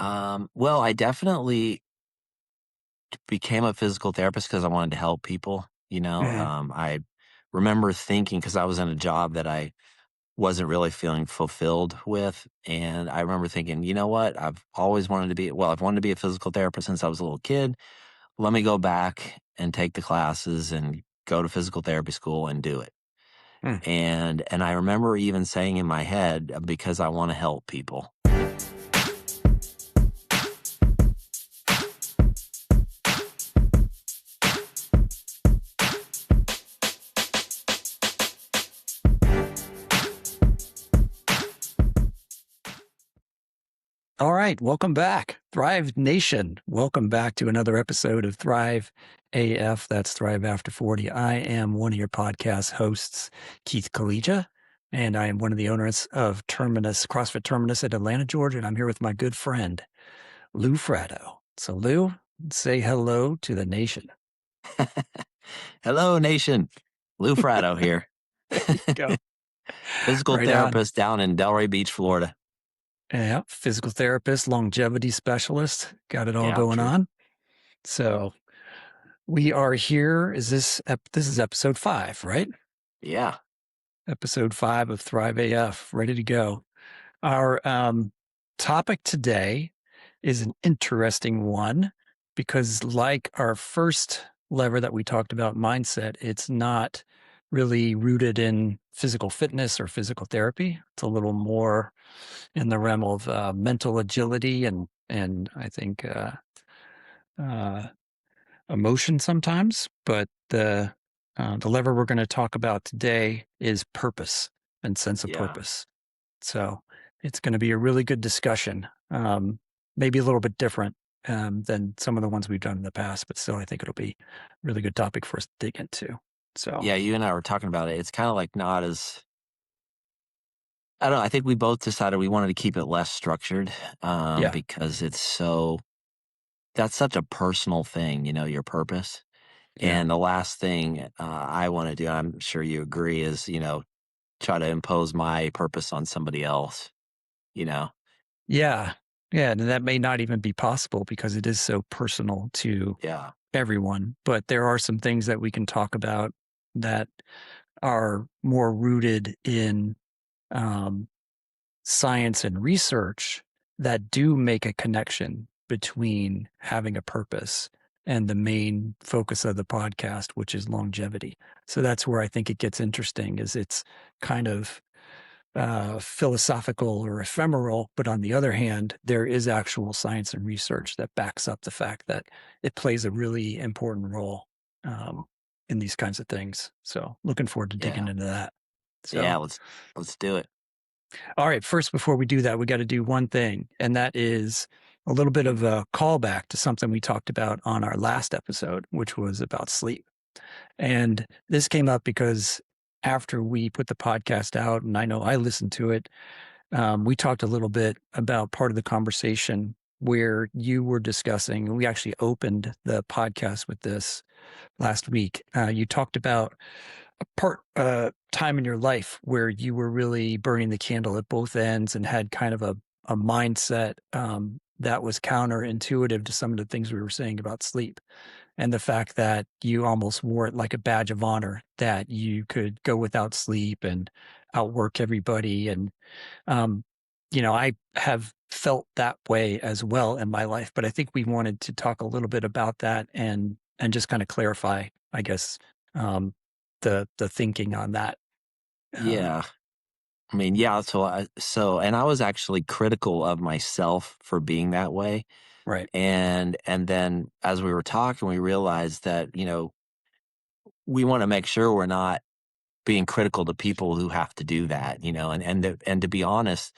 Well, I definitely became a physical therapist because I wanted to help people. Mhm. I remember thinking because I was in a job that I wasn't really feeling fulfilled with, and I remember thinking, you know what? I've wanted to be a physical therapist since I was a little kid. Let me go back and take the classes and go to physical therapy school and do it. Mm. And I remember even saying in my head, because I want to help people. All right, welcome back, Thrive Nation. Welcome back to another episode of Thrive AF. That's Thrive After 40. I am one of your podcast hosts, Keith Collegia, and I am one of the owners of Terminus, CrossFit Terminus at Atlanta, Georgia. And I'm here with my good friend, Lou Fratto. So, Lou, say hello to the nation. Hello, nation. Lou Fratto here. There you go. Physical Right on. therapist down in Delray Beach, Florida. Yeah, physical therapist, longevity specialist, got it all Yeah, going true. on. So, we are here. This is episode 5, right? Yeah, Episode 5 of Thrive AF, ready to go. Our topic today is an interesting one because, like our first lever that we talked about, mindset, it's not really rooted in physical fitness or physical therapy. It's a little more in the realm of mental agility and I think uh, emotion sometimes. But the lever we're going to talk about today is purpose and sense of yeah, purpose. So it's going to be a really good discussion. Maybe a little bit different than some of the ones we've done in the past, but still, I think it'll be a really good topic for us to dig into. So yeah. You and I were talking about it. It's kind of like not as I don't know. I think we both decided we wanted to keep it less structured, yeah, because that's such a personal thing. Your purpose. yeah, And the last thing I want to do, I'm sure you agree, is try to impose my purpose on somebody else. You know. yeah, yeah. And that may not even be possible because it is so personal to Yeah. everyone. But there are some things that we can talk about that are more rooted in um, science and research that do make a connection between having a purpose and the main focus of the podcast, which is longevity. So that's where I think it gets interesting is it's kind of philosophical or ephemeral, but on the other hand, there is actual science and research that backs up the fact that it plays a really important role um, in these kinds of things. So looking forward to digging Yeah. into that. So Yeah. Let's do it. all right, first, before we do that, we got to do one thing, and that is a little bit of a callback to something we talked about on our last episode, which was about sleep. And this came up because after we put the podcast out, and I know I listened to it, we talked a little bit about part of the conversation where you were discussing, and we actually opened the podcast with this last week. You talked about a time in your life where you were really burning the candle at both ends and had kind of a mindset that was counterintuitive to some of the things we were saying about sleep and the fact that you almost wore it like a badge of honor that you could go without sleep and outwork everybody. And um, I have felt that way as well in my life, but I think we wanted to talk a little bit about that and just kind of clarify, I guess, um, the thinking on that. Um, Yeah. I mean, yeah. And I was actually critical of myself for being that way. right. And then as we were talking, we realized that, we want to make sure we're not being critical to people who have to do that, and to be honest,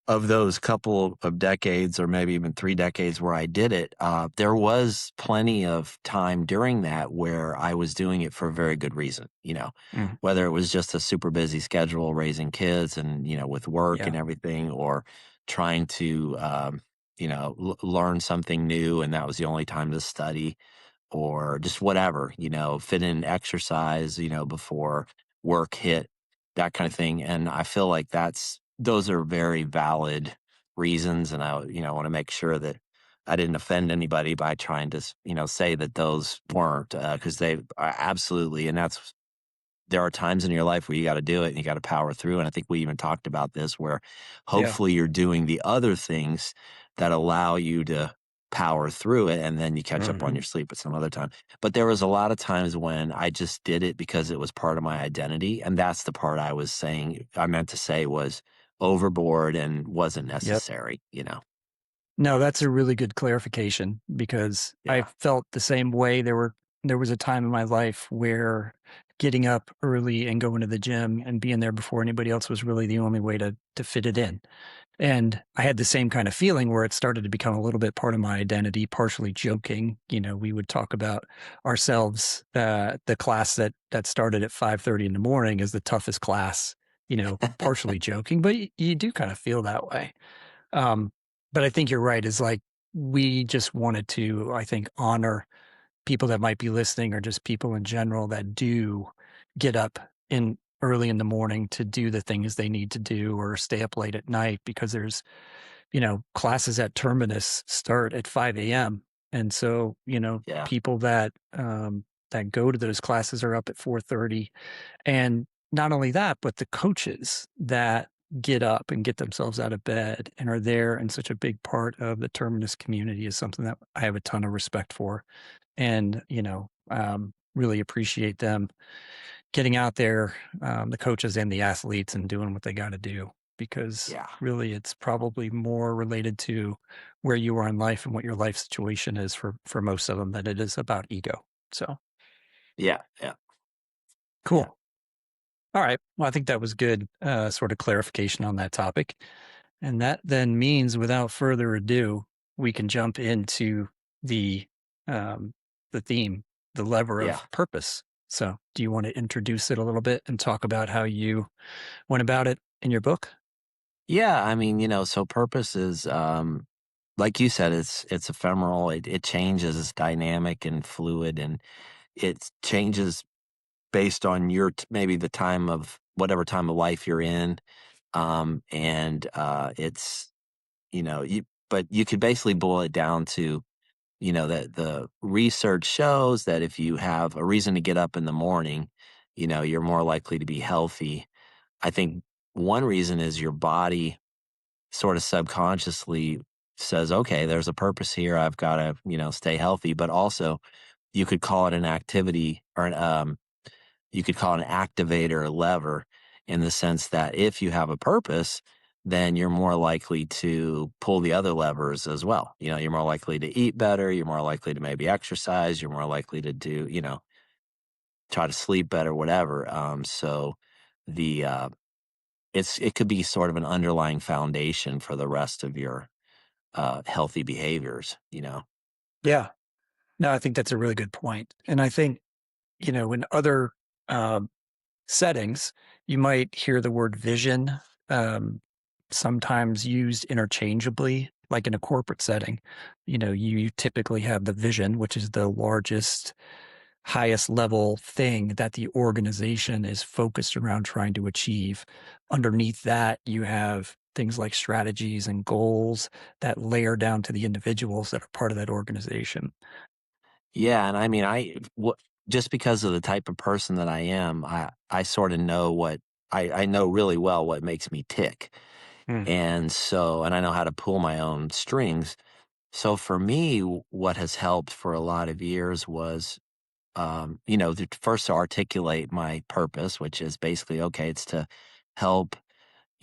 of those couple of decades or maybe even 3 decades where I did it, there was plenty of time during that where I was doing it for a very good reason, Mm, whether it was just a super busy schedule raising kids and, with work and yeah. everything, or trying to, learn something new and that was the only time to study, or just whatever, fit in exercise, before work hit, that kind of thing. And I feel like those are very valid reasons, and want to make sure that I didn't offend anybody by trying to, say that those weren't, because they are absolutely, and that's there are times in your life where you gotta do it and you gotta power through, and I think we even talked about this where Yeah. hopefully you're doing the other things that allow you to power through it, and then you catch up on Mhm. your sleep at some other time. But there was a lot of times when I just did it because it was part of my identity, and that's the part I meant to say was overboard and wasn't Yep. necessary, you know? No, that's a really good clarification because I Yeah. felt the same way. There was a time in my life where getting up early and going to the gym and being there before anybody else was really the only way to fit it in. And I had the same kind of feeling where it started to become a little bit part of my identity, partially joking. We would talk about ourselves, the class that started at 5:30 in the morning is the toughest class, partially joking, but you do kind of feel that way. Um, but I think you're right. Is like we just wanted to, I think, honor people that might be listening or just people in general that do get up in early in the morning to do the things they need to do or stay up late at night because there's, classes at Terminus start at 5 a.m. And so, Yeah. people that go to those classes are up at 4:30, and not only that, but the coaches that get up and get themselves out of bed and are there and such a big part of the Terminus community is something that I have a ton of respect for. And, really appreciate them getting out there, the coaches and the athletes, and doing what they got to do because Yeah. really it's probably more related to where you are in life and what your life situation is for most of them than it is about ego. So Yeah. Yeah. Yeah. cool. All right. Well, I think that was good, sort of clarification on that topic. And that then means, without further ado, we can jump into the um, the theme, the lever Yeah. of purpose. So, do you want to introduce it a little bit and talk about how you went about it in your book? Yeah, I mean, so purpose is, like you said, it's ephemeral. It changes. It's dynamic and fluid, and it changes based on maybe the time of whatever time of life you're in. And it's you, but you could basically boil it down to that the research shows that if you have a reason to get up in the morning, you're more likely to be healthy. I think one reason is your body sort of subconsciously says, okay, there's a purpose here. I've got to, stay healthy. But also, you could call it an activity or you could call it an activator or lever in the sense that if you have a purpose, then you're more likely to pull the other levers as well. You're more likely to eat better. You're more likely to maybe exercise. You're more likely to do, try to sleep better, whatever. So the, it could be sort of an underlying foundation for the rest of your healthy behaviors. Yeah. No, I think that's a really good point. And I think, in other um, settings, you might hear the word vision sometimes used interchangeably, like in a corporate setting. You typically have the vision, which is the largest, highest level thing that the organization is focused around trying to achieve. Underneath that, you have things like strategies and goals that layer down to the individuals that are part of that organization. Yeah, and I mean, just because of the type of person that I am, I sort of know I know really well what makes me tick, Mm. and I know how to pull my own strings. So for me, what has helped for a lot of years was, first to articulate my purpose, which is basically okay, it's to help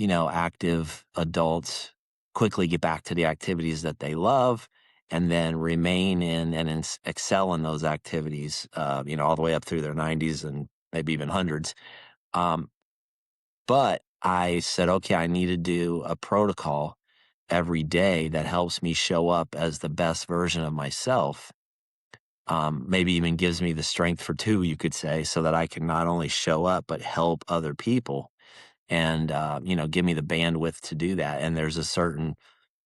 active adults quickly get back to the activities that they love and then remain in and excel in those activities, all the way up through their 90s and maybe even hundreds. Um, but I said, okay, I need to do a protocol every day that helps me show up as the best version of myself. Maybe even gives me the strength for two, you could say, so that I can not only show up, but help other people and give me the bandwidth to do that. And there's a certain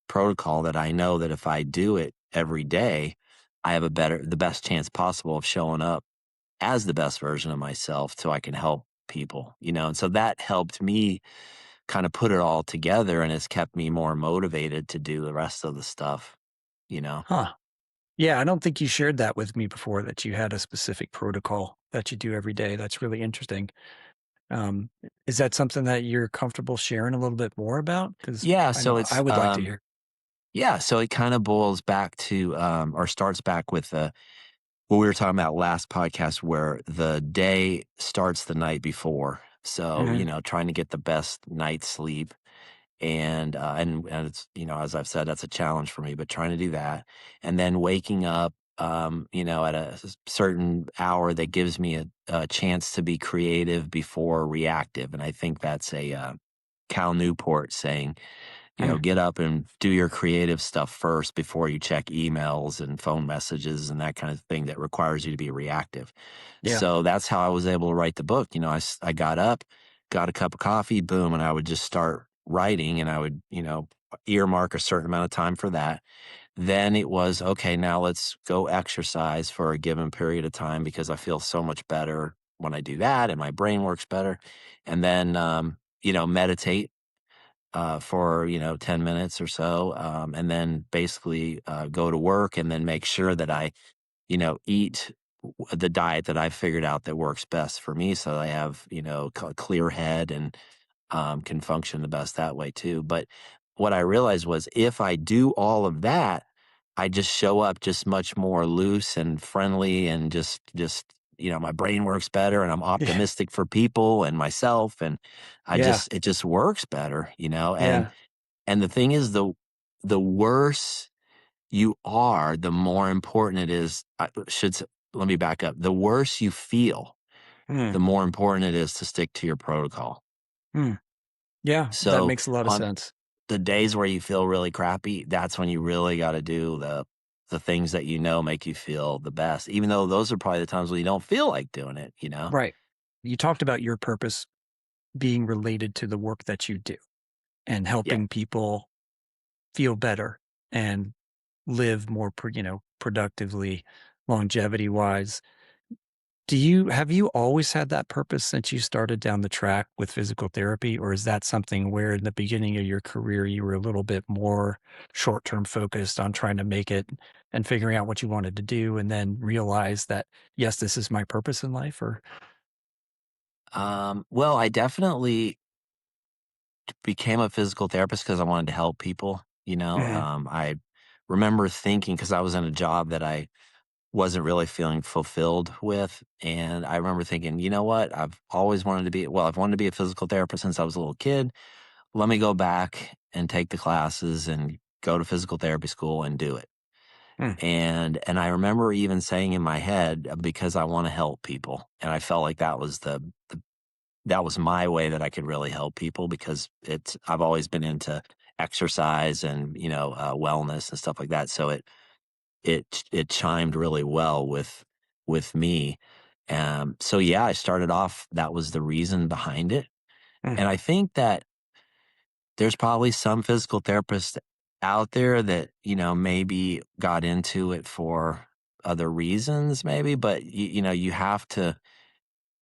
protocol that I know that if I do it every day, I have the best chance possible of showing up as the best version of myself so I can help people. And so that helped me kind of put it all together, and it's kept me more motivated to do the rest of the stuff, you know? Huh. Yeah, I don't think you shared that with me before, that you had a specific protocol that you do every day. That's really interesting. Um, is that something that you're comfortable sharing a little bit more about? Because Yeah, I so know I it's, would like to hear. yeah, so it kind of boils back to, or starts back with, what we were talking about last podcast where the day starts the night before. So, Mhm. trying to get the best night's sleep. And it's, as I've said, that's a challenge for me, but trying to do that. And then waking up, at a certain hour that gives me a chance to be creative before reactive. And I think that's a Cal Newport saying, Mm. get up and do your creative stuff first before you check emails and phone messages and that kind of thing that requires you to be reactive. Yeah. So that's how I was able to write the book. I got up, got a cup of coffee, boom, and I would just start writing and I would, earmark a certain amount of time for that. Then it was, okay, now let's go exercise for a given period of time because I feel so much better when I do that and my brain works better. And then, meditate for 10 minutes or so, and then basically go to work and then make sure that I eat the diet that I've figured out that works best for me, so I have a clear head and can function the best that way too. But what I realized was if I do all of that, I just show up just much more loose and friendly and just my brain works better and I'm Yeah. optimistic for people and myself and Yeah. it just works better, Yeah. and the thing is the worse you are, the more important it is. Let me back up. The worse you feel, Mm. the more important it is to stick to your protocol. Mm. Yeah, that So makes a lot of on sense. the days where you feel really crappy, that's when you really got to do the things that make you feel the best. Even though those are probably the times when you don't feel like doing it. Right. You talked about your purpose being related to the work that you do and Yeah. helping people feel better and live more, productively, longevity wise. Have you always had that purpose since you started down the track with physical therapy? Or is that something where in the beginning of your career, you were a little bit more short term focused on trying to make it and figuring out what you wanted to do and then realize that, yes, this is my purpose in life? Or, Well, I definitely became a physical therapist because I wanted to help people. Mhm. I remember thinking because I was in a job that I wasn't really feeling fulfilled with. And I remember thinking, you know what? I've wanted to be a physical therapist since I was a little kid. Let me go back and take the classes and go to physical therapy school and do it. Mm. And I remember even saying in my head, because I want to help people. And I felt like that was my way that I could really help people because I've always been into exercise and, wellness and stuff like that. So it chimed really well with me. So yeah, I started off. That was the reason behind it, Mm. and I think that there's probably some physical therapists out there that maybe got into it for other reasons, maybe. But you have to.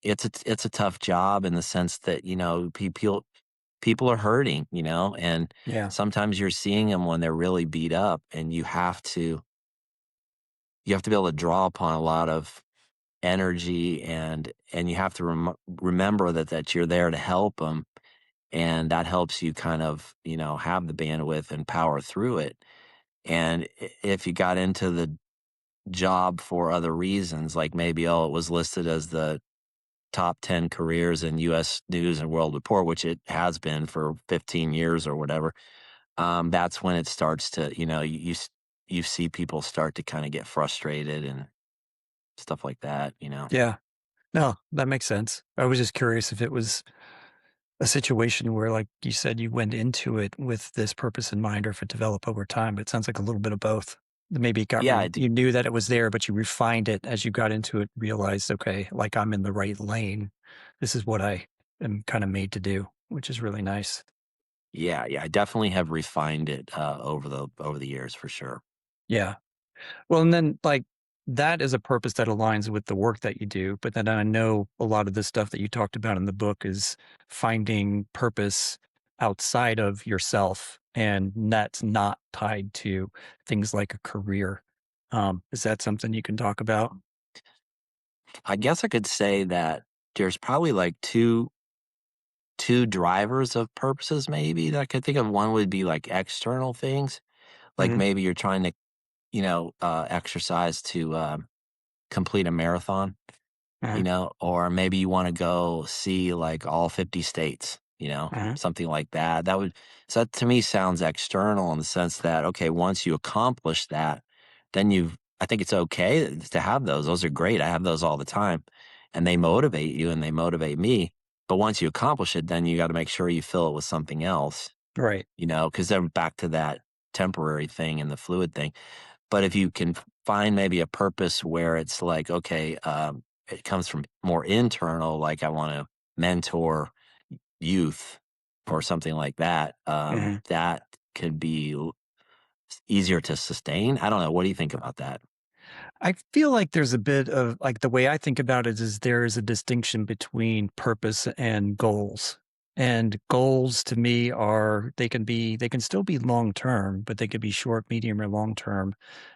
It's a tough job in the sense that people are hurting, and Yeah. sometimes you're seeing them when they're really beat up, and you have to be able to draw upon a lot of energy and you have to remember that you're there to help them and that helps you kind of have the bandwidth and power through it and if you got into the job for other reasons like maybe it was listed as the top 10 careers in US News and World Report which it has been for 15 years or whatever that's when it starts to you see people start to kind of get frustrated and stuff like that. Yeah. No, that makes sense. I was just curious if it was a situation where, like you said, you went into it with this purpose in mind or if it developed over time, but it sounds like a little bit of both. Maybe it got Yeah, you knew that it was there, but you refined it as you got into it, realized, okay, like I'm in the right lane. This is what I am kind of made to do, which is really nice. yeah, I definitely have refined it, over the years for sure. Yeah. Well, and then like that is a purpose that aligns with the work that you do. But then I know a lot of the stuff that you talked about in the book is finding purpose outside of yourself, and that's not tied to things like a career. Is that something you can talk about? I guess I could say that there's probably like two drivers of purposes maybe that I could think of. One would be like external things, like Mhm, maybe you're trying to, exercise to complete a marathon, mhm, or maybe you want to go see like all 50 states, mhm, something like that. So that to me sounds external in the sense that, okay, once you accomplish that, then I think it's okay to have those. Those are great. I have those all the time and they motivate you and they motivate me. But once you accomplish it, then you got to make sure you fill it with something else, right, because then back to that temporary thing and the fluid thing. But if you can find maybe a purpose where it's like, okay, it comes from more internal, like I want to mentor youth or something like that, mhm. that could be easier to sustain. I don't know. What do you think about that? I feel like there's a bit of like the way I think about it is there is a distinction between purpose and goals. And goals to me are they can still be long term, but they could be short, medium, or long term.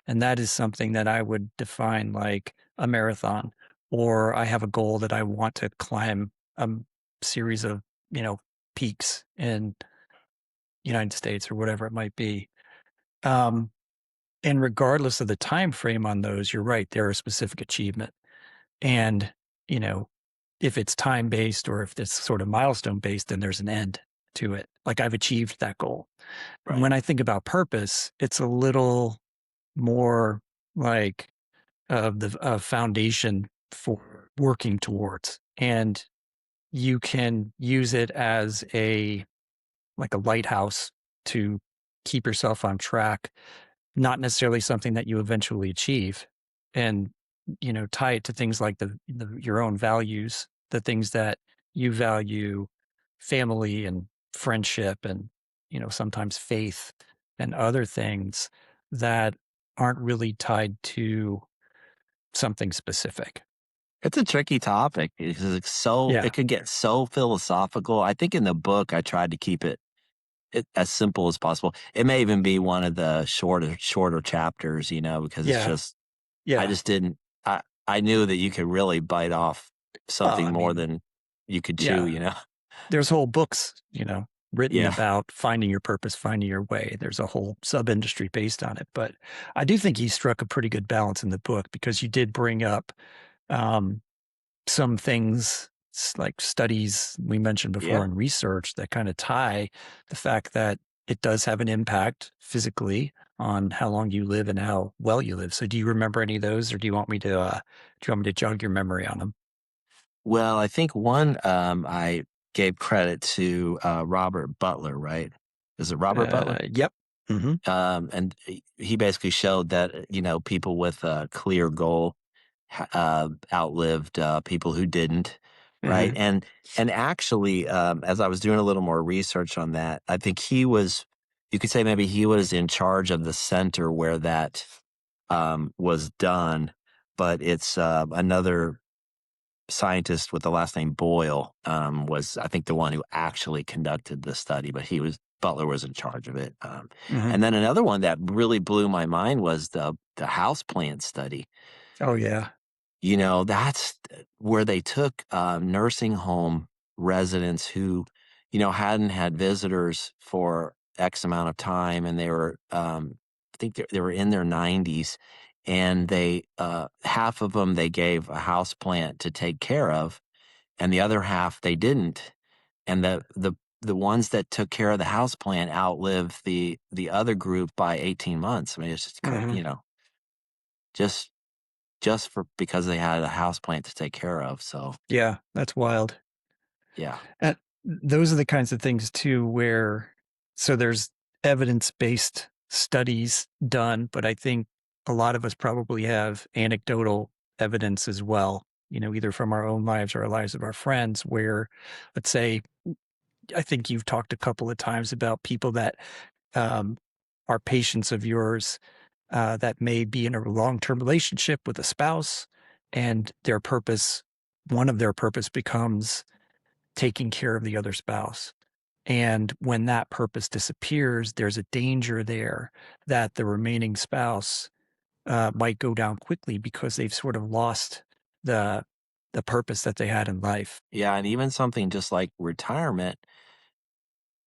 And that is something that I would define like a marathon, or I have a goal that I want to climb a series of, you know, peaks in United States or whatever it might be. Um, and regardless of the time frame on those, you're right, they're a specific achievement. And, you know, if it's time based or if it's sort of milestone based, then there's an end to it. Like I've achieved that goal. Right. When I think about purpose, it's a little more like the foundation for working towards. And you can use it as a like a lighthouse to keep yourself on track, not necessarily something that you eventually achieve. And, tie it to things like your own values, the things that you value, family and friendship and, sometimes faith and other things that aren't really tied to something specific. It's a tricky topic because it Yeah. could get so philosophical. I think in the book I tried to keep it as simple as possible. It may even be one of the shorter chapters, because it's Yeah. just I Yeah. just didn't I knew that you could really bite off Well, something I more mean, than you could chew, yeah. There's whole books, written Yeah. about finding your purpose, finding your way. There's a whole sub industry based on it. But I do think you struck a pretty good balance in the book because you did bring up um, some things like studies we mentioned before Yeah. and research that kind of tie the fact that it does have an impact physically on how long you live and how well you live. So do you remember any of those or do you want me to jog your memory on them? Well, I think one, I gave credit to, Robert Butler, right? Is it Robert Butler? Yep. Hmm. And he basically showed that, people with a clear goal outlived people who didn't, right? Hmm. And actually, as I was doing a little more research on that, I think you could say maybe he was in charge of the center where that was done, but it's another scientist with the last name Boyle was, I think, the one who actually conducted the study, but Butler was in charge of it. Hmm. And then another one that really blew my mind was the house plant study. Oh yeah. That's where they took nursing home residents who, hadn't had visitors for X amount of time, and they were, I think they were in their 90s, and they half of them they gave a house plant to take care of, and the other half they didn't, and the ones that took care of the house plant outlived the other group by 18 months. I mean, it's just Hmm. just because they had a house plant to take care of, so, Yeah, that's wild. yeah. And those are the kinds of things too where so there's evidence-based studies done, but I think a lot of us probably have anecdotal evidence as well, either from our own lives or our lives of our friends where, let's say, I think you've talked a couple of times about people that um, are patients of yours that may be in a long-term relationship with a spouse and one of their purpose becomes taking care of the other spouse. And when that purpose disappears, there's a danger there that the remaining spouse might go down quickly because they've sort of lost the the purpose that they had in life. Yeah, and even something just like retirement,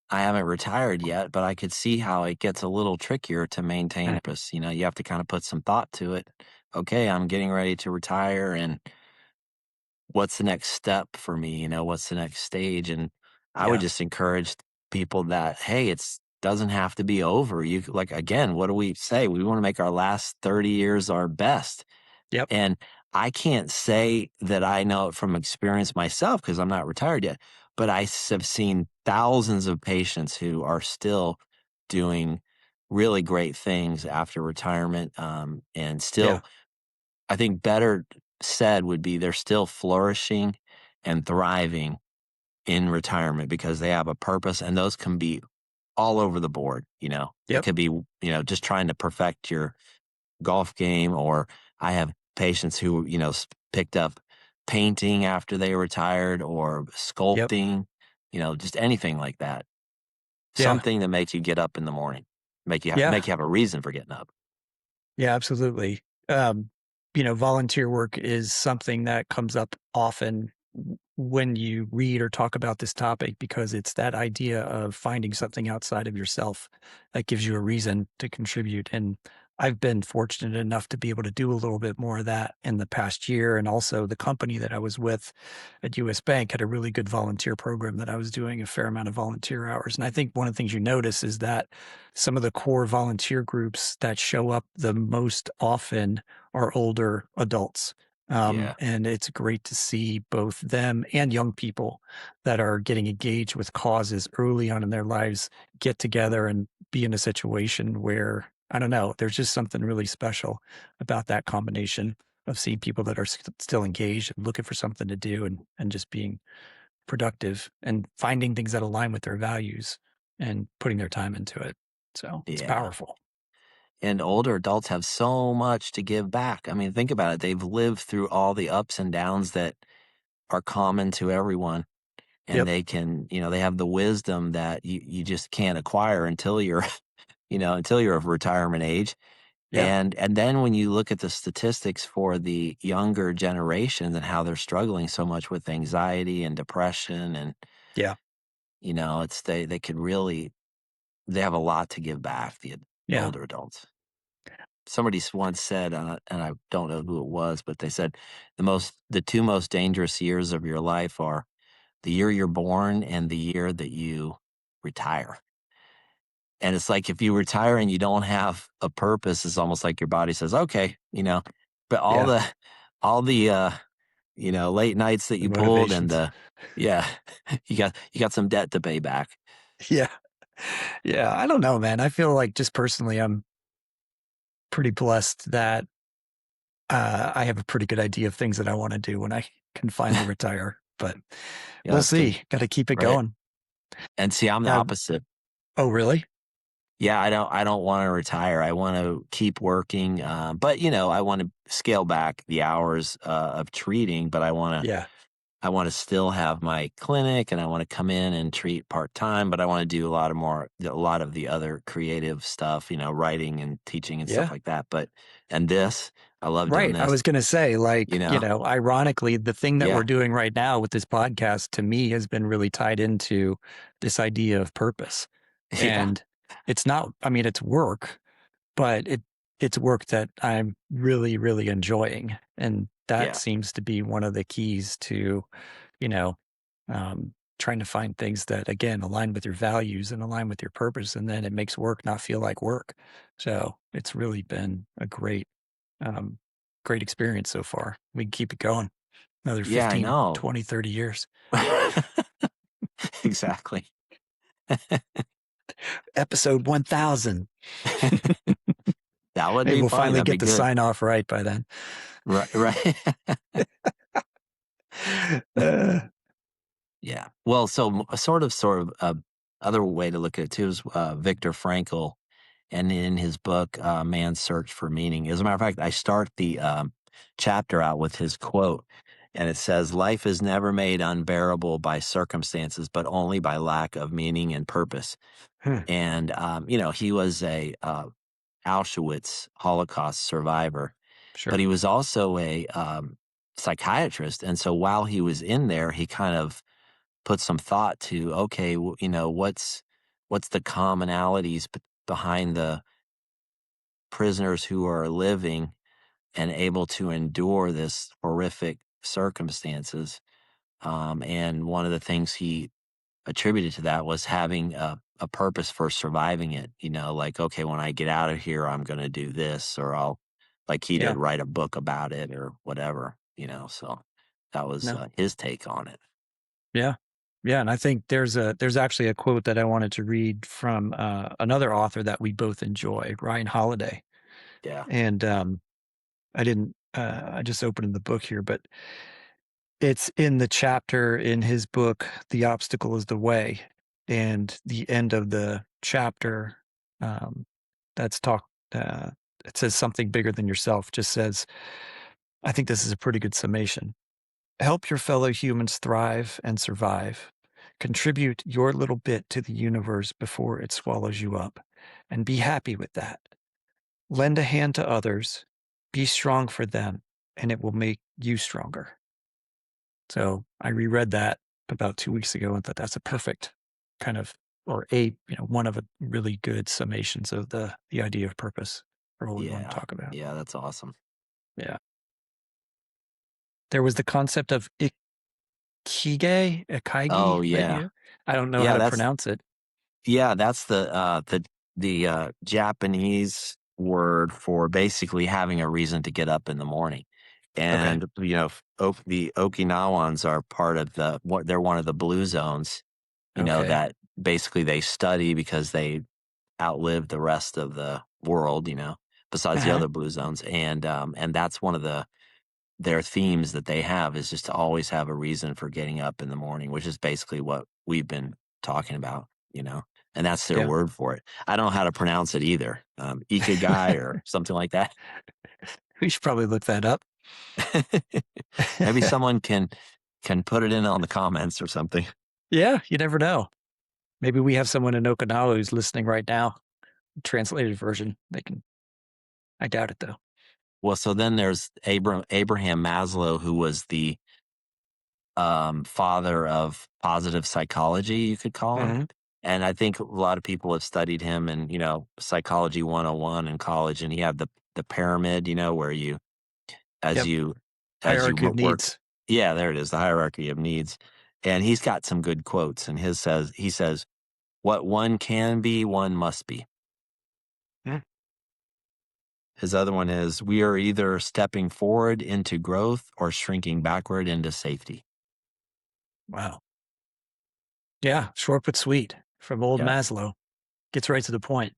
I haven't retired yet, but I could see how it gets a little trickier to maintain purpose. You have to kind of put some thought to it. Okay, I'm getting ready to retire, and what's the next step for me? What's the next stage? And I would Yeah. just encourage people that, hey, it's doesn't have to be over. Like, again, what do we say? We want to make our last 30 years our best. Yep. And I can't say that I know it from experience myself because I'm not retired yet, but have seen thousands of patients who are still doing really great things after retirement, and Yeah. still, I think better said would be they're still flourishing and thriving in retirement because they have a purpose, and those can be all over the board. It Yep. could be, just trying to perfect your golf game, or I have patients who, picked up painting after they retired, or Yep. sculpting, just anything like that. Yeah. Something that makes you get up in the morning, Yeah. make you have a reason for getting up. Yeah, absolutely. Um, volunteer work is something that comes up often when you read or talk about this topic because it's that idea of finding something outside of yourself that gives you a reason to contribute. And I've been fortunate enough to be able to do a little bit more of that in the past year. And also, the company that I was with at US Bank had a really good volunteer program that I was doing a fair amount of volunteer hours. And I think one of the things you notice is that some of the core volunteer groups that show up the most often are older adults. Yeah. And it's great to see both them and young people that are getting engaged with causes early on in their lives get together and be in a situation where, I don't know, there's just something really special about that combination of seeing people that are still engaged and looking for something to do and just being productive and finding things that align with their values and putting their time into it. So it's Yeah. powerful. And older adults have so much to give back. I mean, think about it. They've lived through all the ups and downs that are common to everyone. And Yep. they have the wisdom that you just can't acquire until you're, until you're of retirement age. Yeah. And then when you look at the statistics for the younger generation and how they're struggling so much with anxiety and depression, and, Yeah. they could really, they have a lot to give back, the Yeah. older adults. Somebody once said, and I don't know who it was, but they said the two most dangerous years of your life are the year you're born and the year that you retire. And it's like if you retire and you don't have a purpose, it's almost like your body says, "Okay," but Yeah. all the late nights that The you pulled, and motivations. yeah, you got some debt to pay back. Yeah. Yeah. I don't know, man. I feel like just personally, I'm pretty blessed that I have a pretty good idea of things that I want to do when I can finally retire. But Yeah, we'll that's good, see. Got to keep it right? going. And see, I'm the Uh, opposite. oh, really? Yeah, I don't wanna retire. I wanna keep working, but, I wanna scale back the hours, of treating, but Yeah. I wanna still have my clinic, and I wanna come in and treat part-time, but I wanna do a lot of the other creative stuff, writing and teaching and stuff Yeah. like that, and this, I love doing Right. I this, was going to say, you like, know? ironically, the thing that we're Yeah. doing right now with this podcast to me has been really tied into this idea of purpose. Yeah. And it's not, I mean, it's work, but it's work that I'm really, really enjoying. And that Yeah. seems to be one of the keys to, you know, trying to find things that again align with your values and align with your purpose. And then it makes work not feel like work. So it's really been a um, great experience so far. We can keep it going another Yeah, I 15, know. 20, 30 years. Exactly. Episode 1000. That would Maybe be we'll funny, finally that'd be get the good. sign off right by then. Right, right. Uh, Yeah. Well, so a sort of, other way to look at it too is, Viktor Frankl, and in his book, Man's Search for Meaning. As a matter of fact, I start the, chapter out with his quote, And it says, "Life is never made unbearable by circumstances, but only by lack of meaning and purpose." Hmm. And, you know, he was a Auschwitz Holocaust survivor, but Sure. he was also a psychiatrist. And so while he was in there, he kind of put some thought to, okay, you know, what's the commonalities behind the prisoners who are living and able to endure this horrific circumstances. And one of the things he attributed to that was having a purpose for surviving it. You know, like, okay, when I get out of here, I'm going to do this, or I'll, like he did, Yeah. write a book about it or whatever, you know. So that was No. his take on it. Yeah. Yeah, and I think there's actually a quote that I wanted to read from, another author that we both enjoy, Ryan Holiday, Yeah. and, I just opened the book here, but it's in the chapter in his book, "The Obstacle is the Way," and the end of the chapter, um, that's talk it says something bigger than yourself, just says, I think this is a pretty good summation. Help your fellow humans thrive and survive. Contribute your little bit to the universe before it swallows you up, and be happy with that. Lend a hand to others, be strong for them, and it will make you stronger. So I reread that about 2 weeks ago and thought that's a perfect kind of, or one of a really good summations of the idea of purpose for what we want to Yeah. talk about. Yeah. That's awesome. Yeah. There was the concept of ikigai Oh, that yeah. I don't know how Yeah. to That's, pronounce it. yeah. That's the Japanese word for basically having a reason to get up in the morning. Okay. And, you know, the Okinawans are part of they're one of the blue zones, you know, Okay. that basically they study because they outlived the rest of the world, you know, besides the Uh-huh. other blue zones. And that's one of their themes that they have is just to always have a reason for getting up in the morning, which is basically what we've been talking about, you know, and that's their Yeah. word for it. I don't know how to pronounce it either. Ikigai or something like that. We should probably look that up. Maybe someone can put it in on the comments or something. Yeah, you never know. Maybe we have someone in Okinawa who's listening right now. Translated version. They can I doubt it though. Well, so then there's Abraham Maslow, who was the father of positive psychology, you could call him. Mhm. And I think a lot of people have studied him in, you know, psychology 101 in college. And he had the pyramid, you know, where you as Yep. you as you Hierarchy of work. needs. Yeah, there it is, the hierarchy of needs. And he's got some good quotes. And he says, "What one can be, one must be." Mm. His other one is, "We are either stepping forward into growth or shrinking backward into safety." Wow. Yeah, short but sweet from old Yeah. Maslow. Gets right to the point.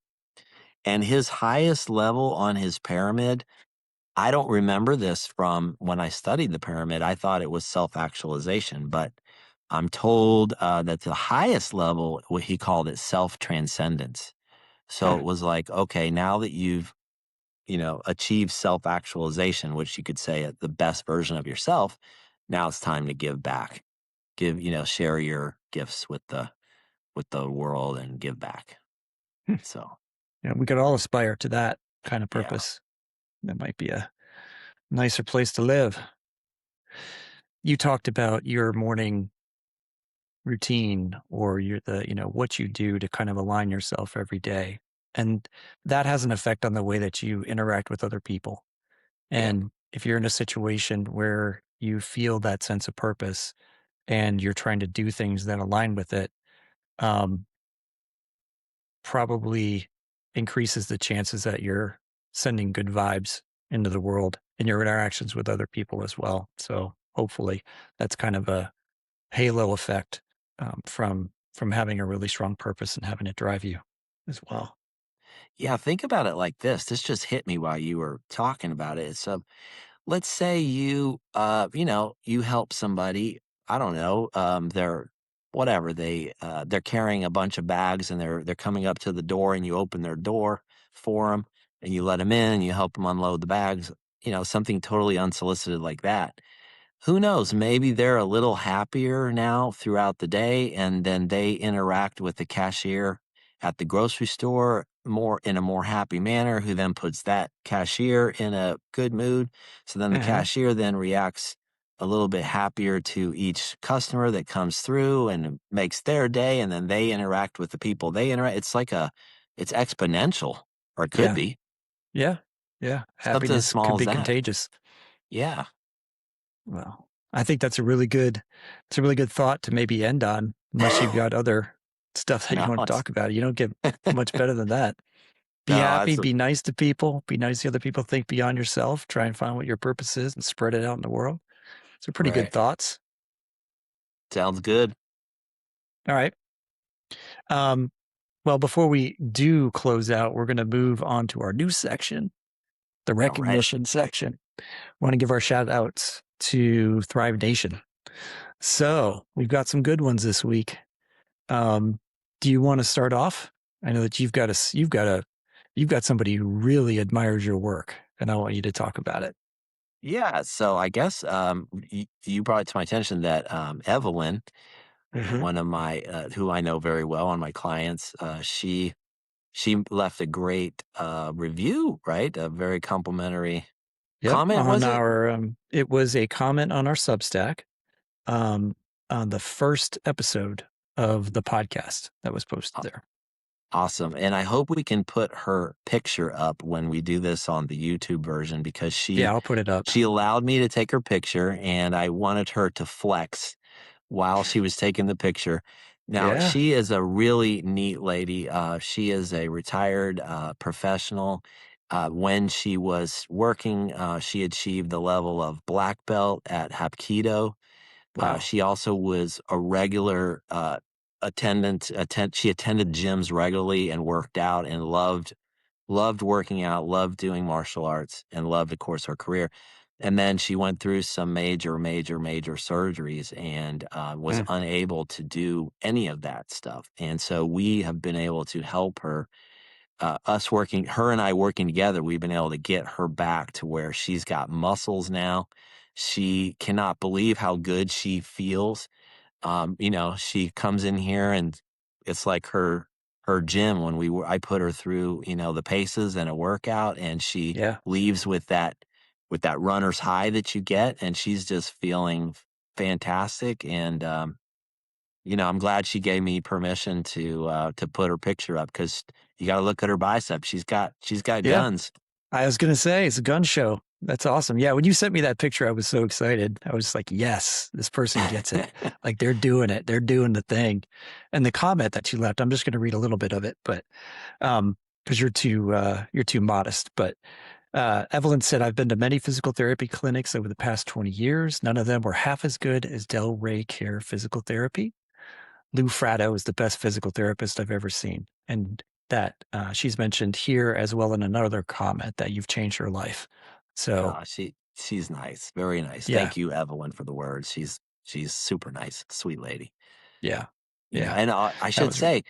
And his highest level on his pyramid, I don't remember this from when I studied the pyramid. I thought it was self actualization, but I'm told that the highest level, what he called it, self transcendence. So Huh. it was like, okay, now that you've, you know, achieved self actualization, which you could say the best version of yourself, now it's time to give back. Give, you know, share your gifts with the world and give back. Hmm. So Yeah, we could all aspire to that kind of yeah, purpose. That might be a nicer place to live. You talked about your morning routine or what you do to kind of align yourself every day. And that has an effect on the way that you interact with other people. yeah. And if you're in a situation where you feel that sense of purpose and you're trying to do things that align with it, um, probably increases the chances that you're sending good vibes into the world in your interactions with other people as well. So hopefully that's kind of a halo effect from having a really strong purpose and having it drive you as well. Yeah, think about it like this. This just hit me while you were talking about it. So let's say you you know, you help somebody, I don't know, they're whatever, they're carrying a bunch of bags and they're coming up to the door and you open their door for them and you let them in and you help them unload the bags, you know, something totally unsolicited like that. who knows? Maybe they're a little happier now throughout the day, and then they interact with the cashier at the grocery store more in a more happy manner, who then puts that cashier in a good mood. So then the Uh-huh. cashier then reacts a little bit happier to each customer that comes through and it makes their day, and then they interact with the people they interact. It's exponential, or it could Yeah. be Yeah. Yeah. something as Happiness could small as be that. contagious. Yeah. Well, I think it's a really good thought to maybe end on, unless you've got other stuff that you No, want to it's talk about. You don't get much better than that. Be no, happy, that's be nice to people, be nice to other people, think beyond yourself, try and find what your purpose is and spread it out in the world. So pretty good right. thoughts. Sounds good. All right. Um, well, before we do close out, we're going to move on to our new section, the All right. recognition section. Want to give our shout outs to Thrive Nation. So we've got some good ones this week. Um, do you want to start off? I know that you've got somebody who really admires your work, and I want you to talk about it. Yeah, so I guess, you brought it to my attention that, Evelyn, Hmm. one of my, who I know very well, one of my clients, she left a great, review, right? A very complimentary Yep. comment, was it? It was a comment on our Substack, um, on the first episode of the podcast that was posted Aw there. awesome, and I hope we can put her picture up when we do this on the YouTube version, because Yeah, I'll put it up. she allowed me to take her picture, and I wanted her to flex while she was taking the picture. Now, Yeah. she is a really neat lady. She is a retired professional. When she was working, she achieved the level of black belt at Hapkido. Wow. She also was a regular she attended gyms regularly and worked out and loved working out, loved doing martial arts, and loved, of course, her career. And then she went through some major surgeries and was Mm. unable to do any of that stuff. And so we have been able to help her. Her and I working together, we've been able to get her back to where she's got muscles now. She cannot believe how good she feels. She comes in here and it's like her gym when I put her through, the paces and a workout, and she Yeah. leaves with that runner's high that you get, and she's just feeling fantastic. And I'm glad she gave me permission to put her picture up, because you got to look at her biceps. She's got Yeah. guns. I was gonna say it's a gun show. That's awesome. Yeah, when you sent me that picture, I was so excited. I was like, "Yes, this person gets it. Like they're doing it. They're doing the thing." And the comment that you left, I'm just going to read a little bit of it, but because you're too modest. But Evelyn said, "I've been to many physical therapy clinics over the past 20 years. None of them were half as good as Del Ray Care Physical Therapy. Lou Fratto is the best physical therapist I've ever seen." And that she's mentioned here as well in another comment that you've changed her life. So She's nice, very nice. yeah, Thank you, Evelyn, for the words. She's super nice, sweet lady. yeah, yeah. And I That should was say,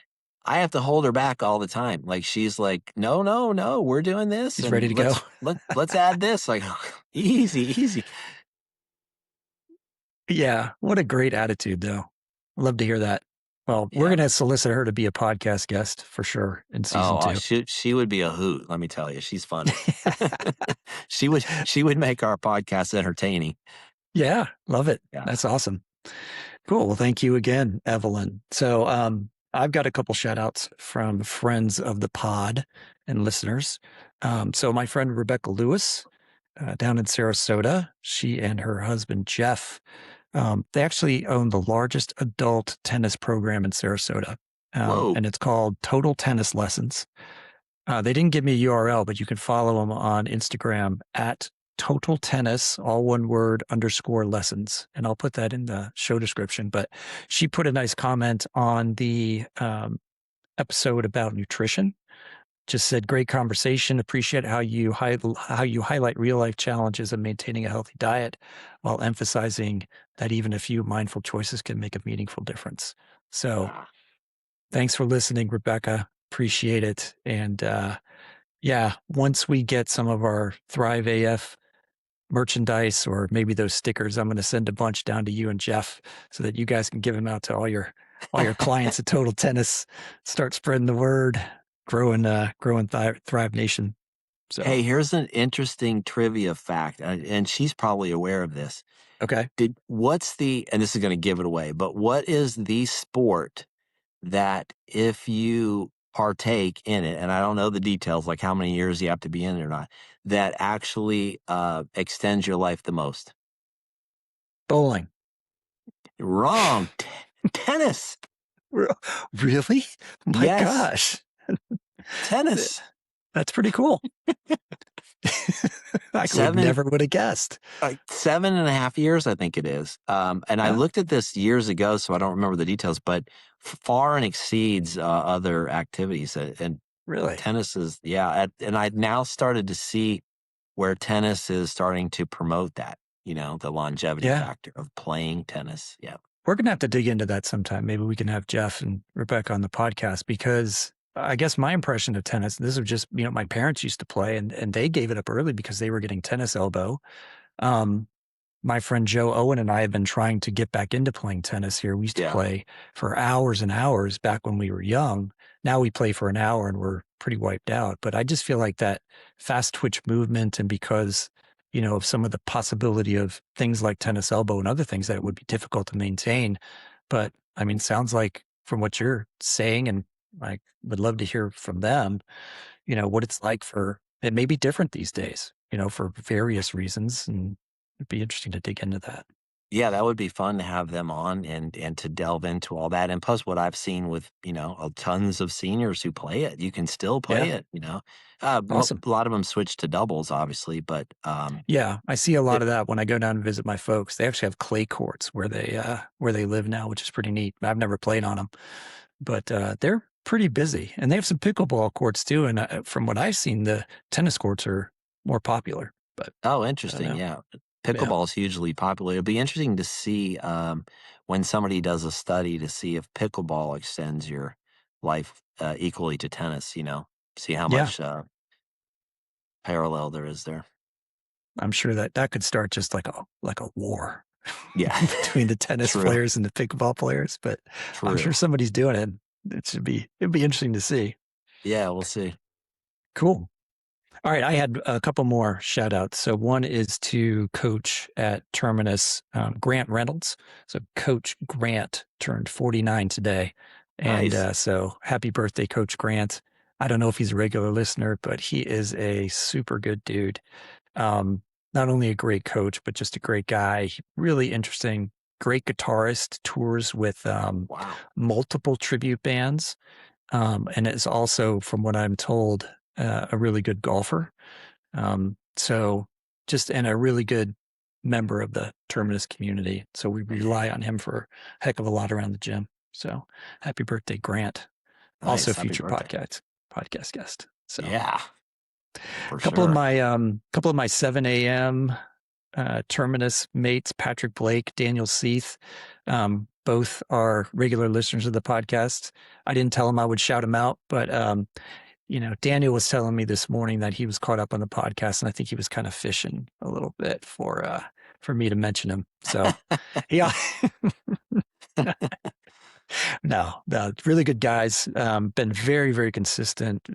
I have to hold her back all the time. Like, she's like, "No, no, no, we're doing this, she's ready and to go. let's add this." Like, easy, easy. Yeah, what a great attitude, though. Love to hear that. Well, we're Yeah. gonna solicit her to be a podcast guest for sure in season Oh, two. she would be a hoot. Let me tell you, she's funny. She would make our podcast entertaining. Yeah, love it. Yeah. That's awesome. Cool. Well, thank you again, Evelyn. So, I've got a couple shout outs from friends of the pod and listeners. So my friend Rebecca Lewis, down in Sarasota, she and her husband, Jeff, they actually own the largest adult tennis program in Sarasota. Whoa. And it's called Total Tennis Lessons. They didn't give me a URL, but you can follow them on Instagram at Total Tennis, all one word, underscore lessons. And I'll put that in the show description. But she put a nice comment on the episode about nutrition. Just said, great conversation. Appreciate how you highlight real life challenges of maintaining a healthy diet while emphasizing that even a few mindful choices can make a meaningful difference. So Ah, thanks for listening, Rebecca. Appreciate it. And yeah, once we get some of our Thrive AF merchandise or maybe those stickers, I'm going to send a bunch down to you and Jeff so that you guys can give them out to all your clients at Total Tennis. Start spreading the word, growing Thrive Nation. So Hey, here's an interesting trivia fact, and she's probably aware of this. okay, And this is going to give it away, but what is the sport that if you partake in it, and I don't know the details, like how many years you have to be in it or not, that actually extends your life the most? bowling. Wrong. Tennis. Really? My Yes, gosh, tennis. that's pretty cool. I would Seven, never would have guessed. like 7.5 years, I think it is. And I Yeah, looked at this years ago, so I don't remember the details, but far and exceeds other activities. And really. tennis is, yeah. And I now started to see where tennis is starting to promote that, the longevity Yeah. factor of playing tennis. Yeah. We're going to have to dig into that sometime. Maybe we can have Jeff and Rebecca on the podcast because I guess my impression of tennis, this was just, my parents used to play and they gave it up early because they were getting tennis elbow. Um, my friend Joe Owen and I have been trying to get back into playing tennis here. We used to Yeah. play for hours and hours back when we were young. Now we play for an hour and we're pretty wiped out. But I just feel like that fast twitch movement and because, of some of the possibility of things like tennis elbow and other things that it would be difficult to maintain. But I mean, sounds like from what you're saying, and I would love to hear from them, what it's like it may be different these days, for various reasons. And it'd be interesting to dig into that. Yeah, that would be fun to have them on and to delve into all that. And plus what I've seen with, tons of seniors who play it, you can still play Yeah. it. Awesome. A lot of them switch to doubles, obviously, but Yeah. I see a lot it, of that when I go down and visit my folks. They actually have clay courts where they live now, which is pretty neat. I've never played on them, but, they're pretty busy and they have some pickleball courts too. And from what I've seen, the tennis courts are more popular, but oh, I don't interesting. know. Yeah. Yeah. Pickleball is hugely popular. It'll be interesting to see when somebody does a study to see if pickleball extends your life equally to tennis, see how Yeah. much parallel there is there. I'm sure that could start just like a war Yeah. between the tennis True. players and the pickleball players, but I'm sure True. somebody's doing it. It'd be interesting to see. Yeah, we'll see. Cool. All right. I had a couple more shout outs. So one is to coach at Terminus, Grant Reynolds. So Coach Grant turned 49 today. And Nice. so happy birthday, Coach Grant. I don't know if he's a regular listener, but he is a super good dude. Um, Not only a great coach, but just a great guy. Really interesting, great guitarist, tours with Wow. multiple tribute bands. And is also, from what I'm told, a really good golfer. So just and a really good member of the Terminus community. So we rely on him for a heck of a lot around the gym. So happy birthday, Grant. Also Nice. Happy future birthday. podcast guest. So Yeah, for a couple of sure. my 7 a.m. Terminus mates, Patrick Blake, Daniel Seath, both are regular listeners of the podcast. I didn't tell him I would shout him out, but Daniel was telling me this morning that he was caught up on the podcast, and I think he was kind of fishing a little bit for me to mention him. So, yeah, no, really good guys. Been very, very consistent.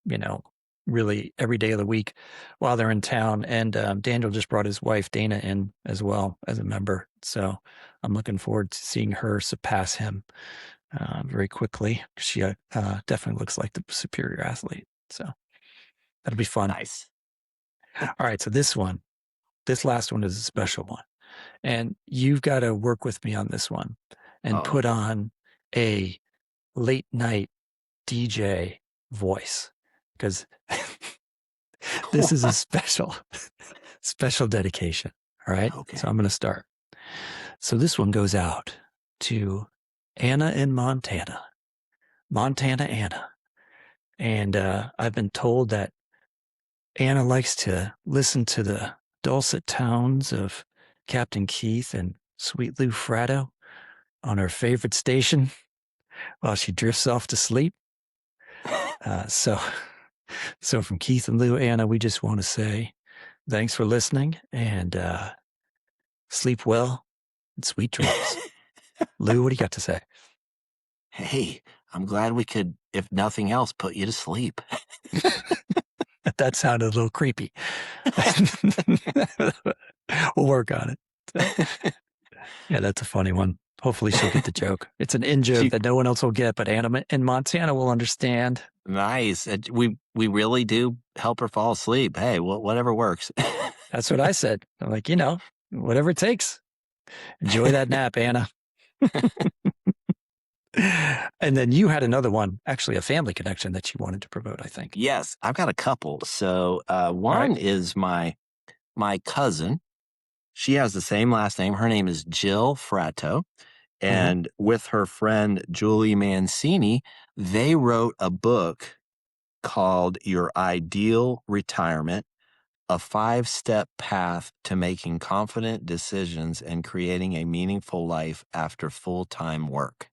You know, really every day of the week while they're in town. And Daniel just brought his wife Dana in as well as a member. So I'm looking forward to seeing her surpass him very quickly. She definitely looks like the superior athlete. So that'll be fun. Nice. All right. So this last one is a special one. And you've got to work with me on this one and Oh. put on a late night DJ voice because this is a special dedication. All right. So Okay. I'm going to start. So this one goes out to Anna in Montana, Montana Anna. And I've been told that Anna likes to listen to the dulcet tones of Captain Keith and Sweet Lou Fratto on her favorite station while she drifts off to sleep. Uh, so, so from Keith and Lou, Anna, we just want to say Thanks for listening, and sleep well and sweet dreams. Lou, what do you got to say? Hey, I'm glad we could, if nothing else, put you to sleep. That sounded a little creepy. We'll work on it. So, yeah, that's a funny one. Hopefully she'll get the joke. It's an in joke She, that no one else will get, but Anna in Montana will understand. nice. We really do help her fall asleep. Hey, whatever works. That's what I said. I'm like, whatever it takes. Enjoy that nap, Anna. And then you had another one, actually a family connection that you wanted to promote, I think. Yes, I've got a couple. So All right. one is my cousin. She has the same last name. Her name is Jill Fratto. Mm-hmm. And with her friend Julie Mancini, they wrote a book called Your Ideal Retirement, a 5-step path to making confident decisions and creating a meaningful life after full-time work.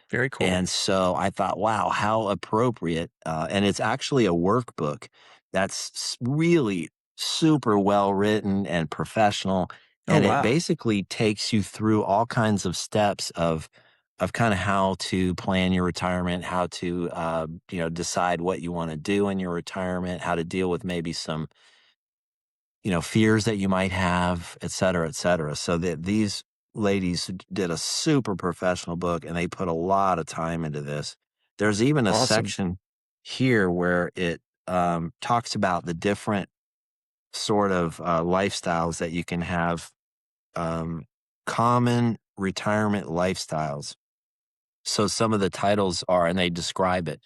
Very cool. And so I thought, wow, how appropriate. And it's actually a workbook that's really super well written and professional. Oh, And it wow. basically takes you through all kinds of steps of kind of how to plan your retirement, how to decide what you want to do in your retirement, how to deal with maybe some fears that you might have, et cetera, et cetera. So that these ladies did a super professional book and they put a lot of time into this. There's even a Awesome. section here where it talks about the different sort of lifestyles that you can have, um, common retirement lifestyles. So some of the titles are, and they describe it: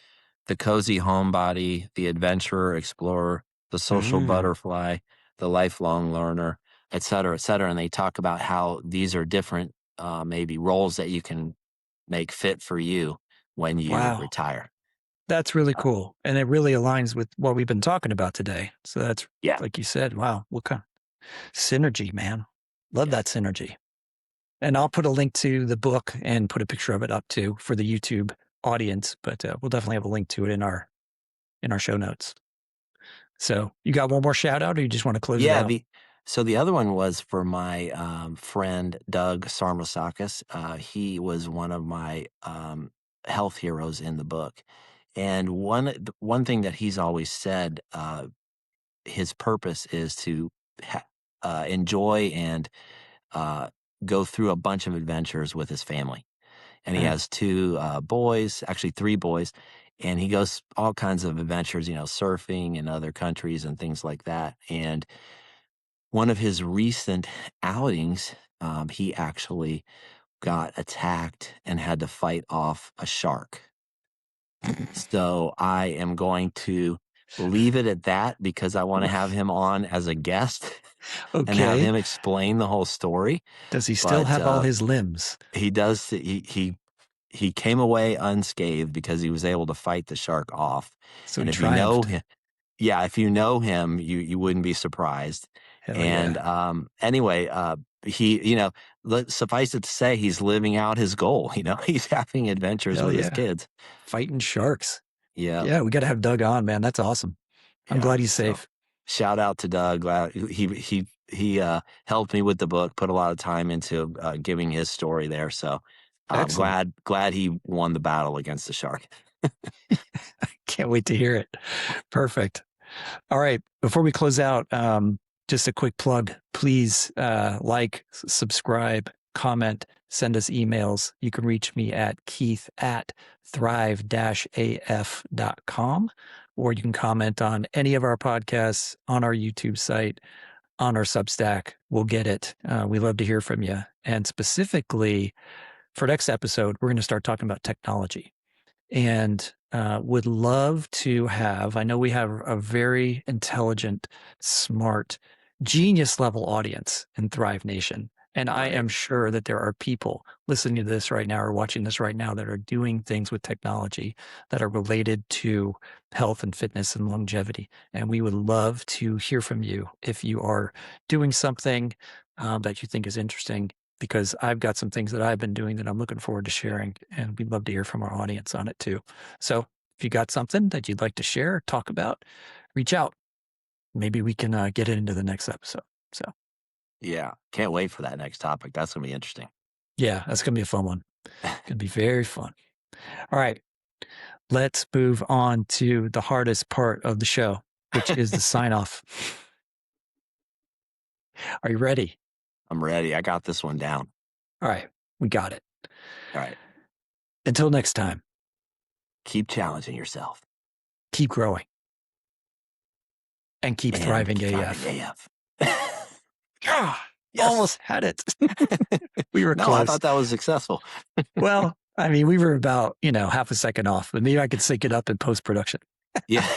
the cozy homebody, the adventurer explorer, the social Mm, butterfly, the lifelong learner, et cetera, et cetera. And they talk about how these are different, maybe roles that you can make fit for you when you wow. retire. That's really Uh, cool. And it really aligns with what we've been talking about today. So that's, yeah, like you said, wow, what kind of synergy, man. Love that yes. synergy. And I'll put a link to the book and put a picture of it up too for the YouTube audience, but we'll definitely have a link to it in our show notes. So you got one more shout out or you just want to close it Yeah, out? the other one was for my friend Doug Sarmasakis. He was one of my health heroes in the book, and one thing that he's always said, his purpose is to enjoy and uh, go through a bunch of adventures with his family. And he Mm, has two boys, actually three boys, and he goes all kinds of adventures, surfing in other countries and things like that. And one of his recent outings, he actually got attacked and had to fight off a shark. So I am going to leave it at that because I want to have him on as a guest and have okay. him explain the whole story. Does he still But have all his limbs? he does. He came away unscathed because he was able to fight the shark off. So he And if you know triumphed. him, yeah, if you know him, you wouldn't be surprised. Hell And, yeah. anyway, he suffice it to say, he's living out his goal, he's having adventures Hell with his yeah. kids. Fighting sharks. Yeah, Yeah, we got to have Doug on, man. That's awesome. I'm yeah, glad he's so safe. shout out to Doug. Glad he helped me with the book, put a lot of time into, giving his story there, so, Excellent. glad he won the battle against the shark. Can't wait to hear it. Perfect. All right. Before we close out, just a quick plug. Please subscribe, comment, send us emails. You can reach me at keith@thrive-af.com, or you can comment on any of our podcasts on our YouTube site, on our Substack. We'll get it. We love to hear from you. And specifically for next episode, we're going to start talking about technology and would love to have. I know we have a very intelligent, smart, genius level audience in Thrive Nation. And I Right, am sure that there are people listening to this right now or watching this right now that are doing things with technology that are related to health and fitness and longevity. And we would love to hear from you if you are doing something that you think is interesting because I've got some things that I've been doing that I'm looking forward to sharing, and we'd love to hear from our audience on it too. So if you got something that you'd like to share, talk about, reach out. maybe we can get it into the next episode. So Yeah. Can't wait for that next topic. That's going to be interesting. yeah, that's going to be a fun one. Going to be very fun. All right. Let's move on to the hardest part of the show, which is the sign off. Are you ready? I'm ready. I got this one down. All right. We got it. All right. Until next time, Keep challenging yourself. keep growing and keep And thriving keep AF. thriving AF. Yes. Almost had it. We were No, close. I thought that was successful. Well, I mean, we were about, half a second off, but maybe I could sync it up in post-production. Yeah.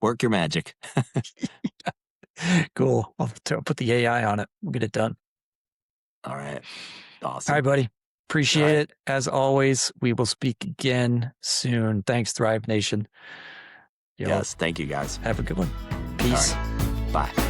Work your magic. Cool. I'll put the AI on it. We'll get it done. All right. All Awesome. right, buddy. Appreciate All right. it. As always, we will speak again soon. Thanks, Thrive Nation. Yes. Thank you, guys. Have a good one. Peace. All right. Bye.